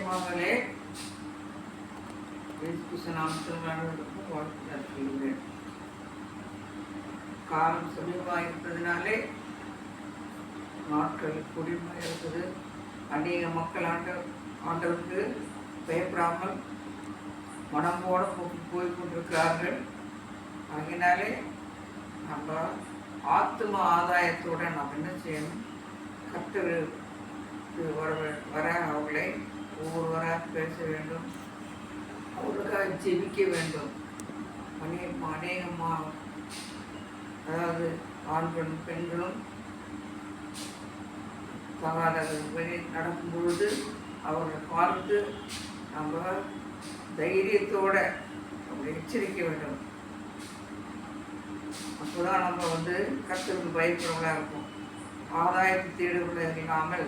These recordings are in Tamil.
பிரியமானவர்களே, இயேசு கிறிஸ்து நாமத்தில் வாழ்வதற்கும் வாழ்த்துக்கள் சொல்கிறேன். காலம் சமீபமாக இருப்பதனாலே நாட்கள் குடிமையாக இருக்குது. அநேக மக்கள் ஆண்டவருக்கு பயப்படாமல் மனம்போட போய் கொண்டிருக்கிறார்கள். அதனாலே நம்ம ஆத்ம ஆதாயத்தோடு நாம் என்ன செய்யணும்? கர்த்தருக்கு வர அவர்களை ஒவ்வொருவராக பேச வேண்டும், அவர்களுக்காக ஜெபிக்க வேண்டும். அநேகமாக அதாவது ஆண்களும் பெண்களும் தகாதவர்களை நடக்கும் பொழுது அவர்களை பார்த்து நம்ம தைரியத்தோடு அவங்களை எச்சரிக்க வேண்டும். அப்போதான் நம்ம கர்த்தருக்கு பயப்படுறவர்களாக இருக்கும். ஆதாயத்தை தேடுவதாக இல்லாமல்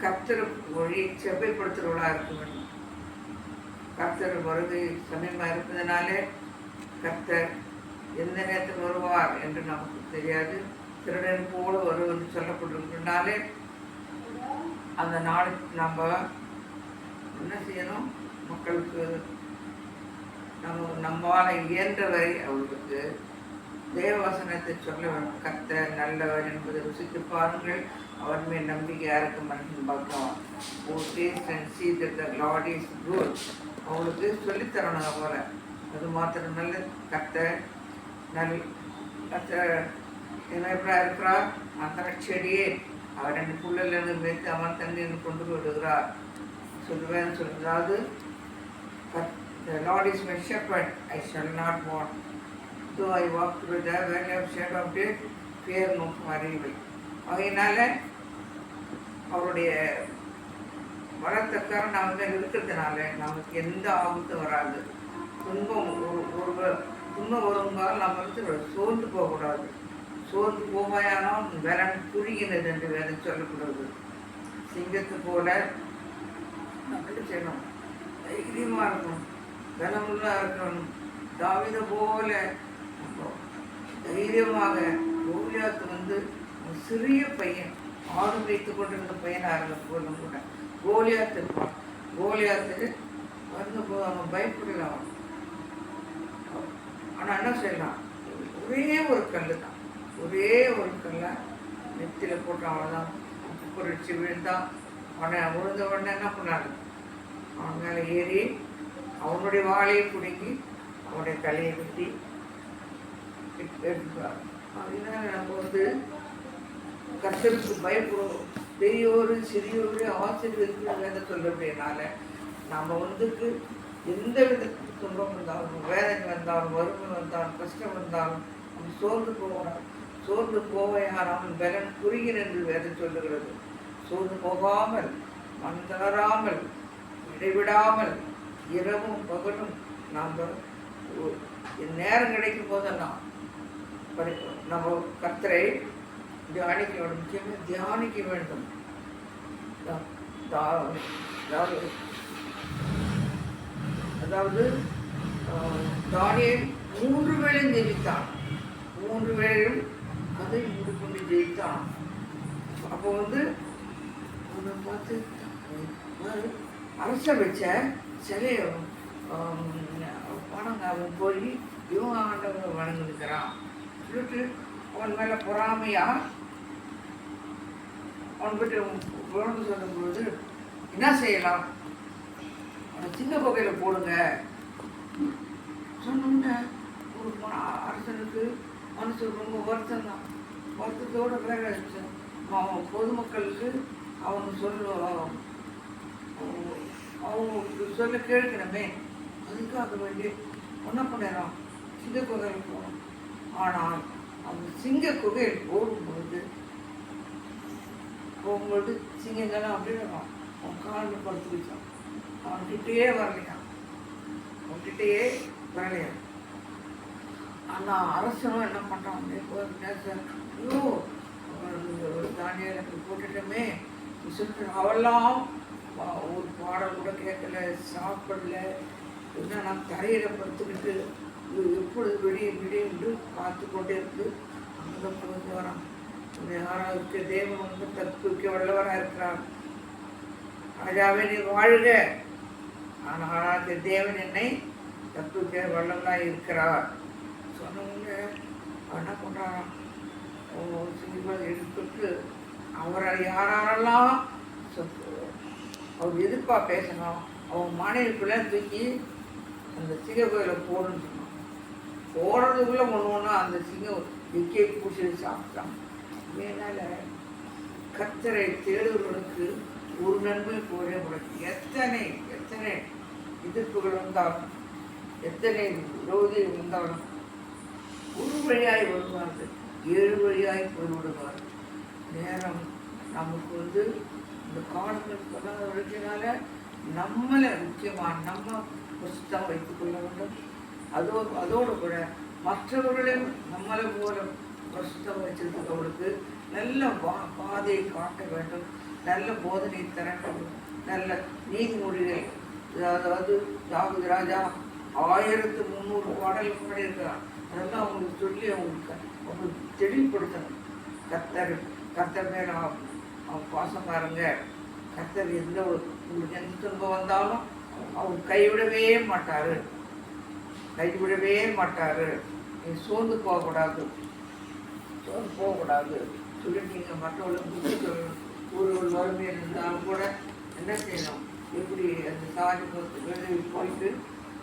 கர்த்தருக்கு வழி செவ்வைப்படுத்துகிறவர்களாக இருக்க வேண்டும். கர்த்தர் வருகை சமயமாக இருப்பதனாலே கர்த்தர் எந்த நேரத்தில் வருவார் என்று நமக்கு தெரியாது. திருடன் போல வருவது சொல்லப்பட்டிருக்கிறதுனாலே அந்த நாளுக்கு நம்ம என்ன செய்யணும்? மக்களுக்கு நம்மால் இயன்றவரை அவர்களுக்கு தேவவசனத்தை சொல்ல வேண்டும். கர்த்தர் நல்லவர் என்பதை ருசித்து பாருங்கள், அவர் மேல் நம்பிக்கையாக இருக்க மனுஷன் பார்க்கலாம். அவளுக்கு சொல்லித்தரணும். அவரை அது மாத்திரம் நல்ல கர்த்தர் எப்படி இருக்கிறார்? அந்த செடியே அவர் ரெண்டு புள்ளிலிருந்து வைத்து அவன் தண்ணி கொண்டு விடுகிறார் சொல்லுவேன்னு சொல்லுறது. The Lord is my shepherd, I shall not want. Though I walk through the valley of shadow of death, fear no evil. அதனால அவருடைய வளர்த்தக்கார நாம் இருக்கிறதுனால நமக்கு எந்த ஆபத்தும் வராது. துன்பம் வருங்கால் நம்ம சோர்ந்து போகக்கூடாது. சோர்ந்து போவாயானால் வெறன் புரிகிறது என்று வேறு சொல்லக்கூடாது. சிங்கத்தை போல நம்ம செய்யணும், தைரியமாக இருக்கணும், பலமுள்ளா இருக்கணும். தாவீதை போல தைரியமாக கோலியாத்து சிறிய பையன், ஆடு வைத்து கொண்டிருந்த பையனாக இருந்த போலும் கூட கோலியாத்து இருப்பான். கோலியாத்து அவன் பயப்படலாம். ஆனால் என்ன செய்யலாம்? ஒரே ஒரு கல் தான், ஒரே ஒரு கல்லை நெத்தியில் போட்டு அவன்தான் புரட்சி விழுந்தான். அவனை விழுந்த உடனே என்ன பண்ணாரு? அவன் மேலே ஏறி அவனுடைய வாழையை பிடுங்கி அவனுடைய தலையை வெட்டி எடுத்துக்கிறார். அதனால நம்ம கர்த்தருக்கு பயப்படுவோம். பெரியோரு சிறியோரு ஆசிரியருக்கு சொல்ல அப்படின்னால நம்ம எந்த வித துன்பம் வந்தாலும், வேதனை வந்தாலும், வறுமை வந்தாலும், கஷ்டம் வந்தாலும் நம்ம சோர்ந்து போகணும். சோர்ந்து போவையானால் பலன் புரிகிற என்று வேதம் சொல்லுகிறது. சோர்ந்து போகாமல், மண் தளராமல், இடைவிடாமல் இரவும் பகலும் நாம் நேரம் கிடைக்கும் போதெல்லாம் நம்ம கர்த்தரை தியானிக்க வேண்டும். முக்கியமாக தியானிக்க வேண்டும். அதாவது தானியேல் 3 வேளையும் ஜெயித்தான். 3 வேளையும் அதை மூடிக்கொண்டு ஜெயித்தான். அப்போ அவனை பார்த்து அரச வச்ச சிலைய பணங்க அவன் போய் இவன் ஆண்டவங்க வணங்கிருக்கிறான் சொல்லிட்டு அவன் மேலே பொறாமையா அவன்கிட்ட உணர்ந்து சொல்லும்பொழுது என்ன செய்யலாம்? அவனை சின்ன புகையில் போடுங்க சொன்ன ஒரு அரசனுக்கு மனசு ரொம்ப வருத்தம் தான். வருத்தத்தோடு வேலை அவன் பொதுமக்களுக்கு அவங்க அவங்க சொல்ல கேட்கணுமே, அதுக்காக வேண்டி என்ன பண்ணிடறான்? சிங்க குகையில் போகணும். ஆனால் அந்த சிங்க குகையில் போகும்பொழுது சிங்கங்கள்லாம் அப்படியே அவன் காலில் படுத்துக்கிட்டான். அவன்கிட்டயே வரலையான், அவன்கிட்டயே வரலையா. ஆனால் அரசனும் என்ன பண்ணுறான்? ஐயோ தானியலுக்கு போட்டுட்டோமே சொல்லிட்டு அவெல்லாம் ஒரு பாடம் கூட கேட்கல, சாப்பிடல. நான் தரையில் படுத்துக்கிட்டு எப்பொழுது விடிய என்று பார்த்து கொண்டே இருக்கு. அங்கே போய் வரான். யாராவது தேவன் தற்கொலைக்க வல்லவராக இருக்கிறார். ராஜாவே நீ வாழ்க, ஆனால் தேவன் என்னை தப்புக்க வல்லவனாய் இருக்கிறார் சொன்னவங்க என்ன பண்ணுறாராம், சினிமாவை எடுத்துட்டு அவரை யாரெல்லாம் அவர் எதிர்ப்பா பேசணும், அவன் மனைவிக்குள்ளே தூக்கி அந்த சிங்க கோயிலில் போடணும்னு சொன்னான். போடுறதுக்குள்ளே ஒன்று ஒன்றா அந்த சிங்கம் விக்கே பூசி சாப்பிட்டான். இதனால் கர்த்தரை தேடுவர்களுக்கு ஒரு நன்மை போலே உனக்கு எத்தனை எத்தனை எதிர்ப்புகள் வந்தாலும் எத்தனை விரோதி வந்தாலும் ஒரு வழியாய் வருவார்கள், 7 வழியாய் போய்விடுவார். நேரம் நமக்கு இந்த காலங்கள் சொன்னதுனால நம்மளை முக்கியமாக நம்ம புஸ்தகம் வைத்துக்கொள்ள வேண்டும். அதோடு கூட மற்றவர்களையும் நம்மளை போல புஸ்தகம் வச்சிருக்கிறவர்களுக்கு நல்ல பாதையை காட்ட வேண்டும், நல்ல போதனை தர வேண்டும், நல்ல நீதிமொழிகள். அதாவது தாவீது ராஜா 1300 பாடல் பாடியிருக்கிறார். அதெல்லாம் அவங்களுக்கு சொல்லி அவங்களுக்கு தெளிவுபடுத்தணும். கர்த்தர் மேலே பாசக்காரங்க, கர்த்தர் உங்களுக்கு எந்த துன்பம் வந்தாலும் அவங்க கைவிடவே மாட்டார். நீ சோர்ந்து போகக்கூடாது சொல்லி நீங்கள் மற்றவர்களுக்கு ஒரு வறுமையில் இருந்தாலும் கூட என்ன செய்யணும், எப்படி அந்த சாதி விளைவி போயிட்டு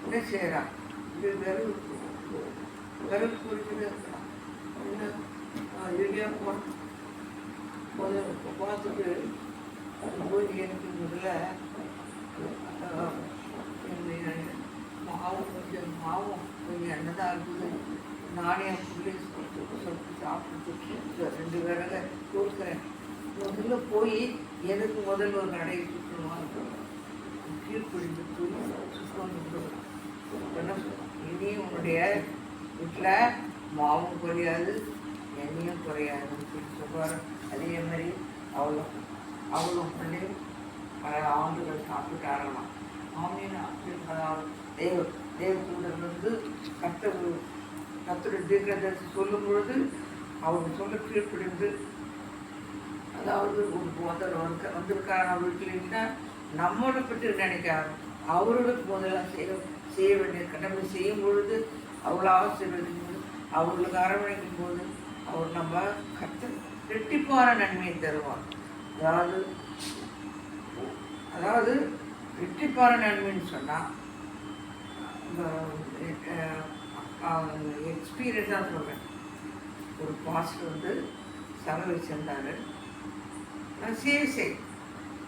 என்ன செய்யறான், இது விரல் குறிப்பிட்டு இருக்கிறான். பார்த்துட்டு போய் எனக்கு முதல்ல மாவும் கொஞ்சம் எண்ணெய் தான் இருக்குது, நானே என் பிள்ளை சொல்லிட்டு சாப்பிட்டு 2 விறகை கொடுக்குறேன். முதல்ல போய் எனக்கு முதல்ல ஒரு நடையை சுற்றணும், கீழ்ப்பிடிந்து போய் சுத்தம் என்ன சொல்லுவோம். இனியும் உன்னுடைய வீட்டில் மாவும் குறையாது எண்ணெயும் குறையாதுன்னு சொல்லி சொல்லுவார். அதே மாதிரி அவளும் பிள்ளையும் பல ஆண்டுகள் சாப்பிட்டாரலாம். ஆமீனா தேவதூதர் கர்த்தருடைய தீர்க்கதரிசி சொல்லும் பொழுது அவங்க சொல்ல கீழ்ப்பிடிந்து, அதாவது ஒரு போதர் வந்திருக்காரு வீட்டில் நம்மளை பற்றி நினைக்காது, அவர்களுக்கு முதல்ல செய்ய வேண்டிய கடமை செய்யும் பொழுது அவ்வளோ ஆசீர்வதிக்கும், அவர்களுக்கு அரவணைக்கும் போது அவர் நம்ம கர்த்தர் ரெட்டிப்பான நன்மையை தருவார். அதாவது ரெட்டிப்பான நன்மைன்னு சொன்னால் எக்ஸ்பீரியன்ஸாக சொல்கிறேன். ஒரு பாஸ்டர் சபை வச்சிருந்தார். நான் சேவை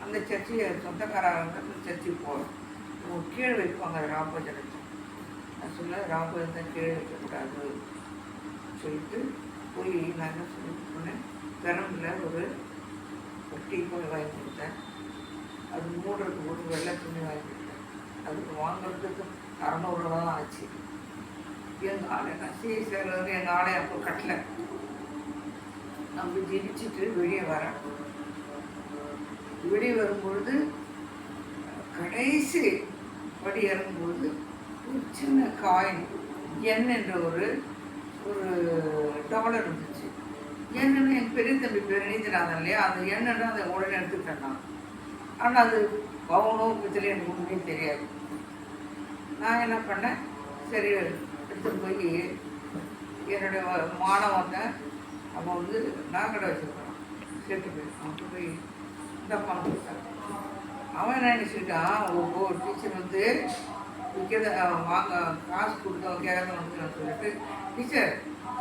அந்த சர்ச்சையை சொந்தக்காரங்க அந்த சர்ச்சைக்கு போகிறோம். அவங்க கீழே வைப்பாங்க ராபோஜனத்தை. நான் சொல்ல ராபோஜனத்தை கீழே வைக்கக்கூடாது சொல்லிட்டு போய் நான் என்ன சொல்லிட்டு போனேன், பெரம்பில் ஒரு டீ போய் வாங்கி கொடுத்தேன். அது மூடுறதுக்கு ஒரு வெள்ளை துணி வாங்கி கொடுத்தேன். அதுக்கு வாங்குறதுக்கு 600 ரூபா தான் ஆச்சு. எங்கள் ஆளை நான் சேர்ந்து எங்கள் ஆளை அப்போ கட்டலை. நம்ம ஜெயிச்சுட்டு வெளியே வரும்பொழுது கடைசி படி இறங்கும்போது ஒரு சின்ன காயின் என் என்ற ஒரு டாலர் இருந்துச்சு. என்னன்னு என் பெரிய தம்பி பேர் நீதினாங்க இல்லையா, அந்த எண்ணெய்னா அதை உடனே எடுத்துக்கிட்டேன் நான். ஆனால் அது பவுனோ பித்தளை எனக்கு ஒன்றுமே தெரியாது. நான் என்ன பண்ணேன், சரி எடுத்துகிட்டு போய் என்னுடைய மாணவன் அவன் நாக்கடை வச்சுருக்கான், சேர்த்து போய் அவன் போய் இந்த பணம் கொடுத்தாங்க. அவன் என்ன நினச்சிக்கிட்டான், ஒரு டீச்சர் விற்கிறத வாங்க காசு கொடுத்தவன் கேட்கணும்னு சொல்லிட்டு, டீச்சர்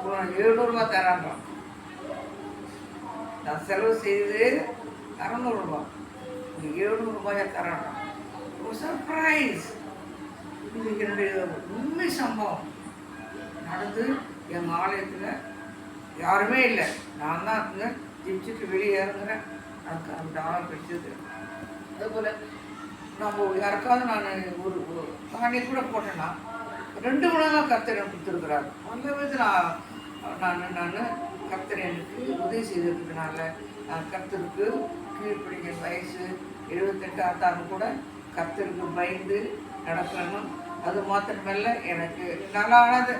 700 ரூபா தரான்றான். நான் செலவு செய்து 600 ரூபா, 700 ரூபாயா தரான்றான். ஒரு சர்ப்ரைஸ். இது என்னுடைய உண்மை சம்பவம் நடந்து. எங்கள் ஆலயத்தில் யாருமே இல்லை, நான் தான் இருக்குங்க. ஜிப்சிட்டு வெளியே இறங்குறேன், அதுக்கு அந்த ஆள் கிடைச்சது. அதுபோல் நம்ம யாருக்காவது நான் ஒரு காணி கூட போட்டேன்னா 2 மடங்காக கர்த்தர் எனக்கு கொடுத்துருக்குறாரு. அந்த விதத்தில் நான் கர்த்தர் எனக்கு உதவி செய்திருக்கிறதுனால நான் கர்த்தருக்கு கீழ்ப்பிடிக்கிற வயசு 78 ஆத்தாலும் கூட கர்த்தருக்கு பயந்து நடக்கணும். அது மாத்திரமல்ல, எனக்கு நல்லானது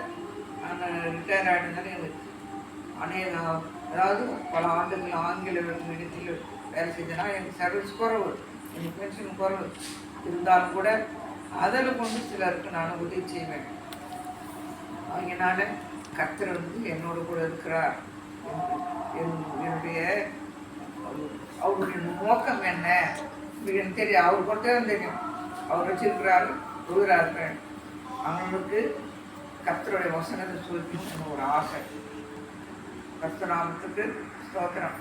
நான் ரிட்டையர் ஆகிட்டதானே எனக்கு அதாவது பல ஆண்டுகள் ஆங்கில மீடியத்தில் வேலை செஞ்சேன்னா எனக்கு சர்வீஸ் குறைவு. எனக்கு பென்ஷன் குறைவு இருந்தாலும் கூட அதில் கொண்டு சிலருக்கு நான் உதவி செய்வேன். அதனால கர்த்தர் என்னோட கூட இருக்கிறார். என்னுடைய அவருடைய நோக்கம் என்ன எனக்கு தெரியும். அவர் மட்டும் தெரியும். அவர் வச்சிருக்கிறாரு விழுகிறார்கள். அவங்களுக்கு கர்த்தருடைய வசனத்தை சொல்லி ஒரு ஆசை. கர்த்தர் நாமத்துக்கு ஸ்தோத்திரம்.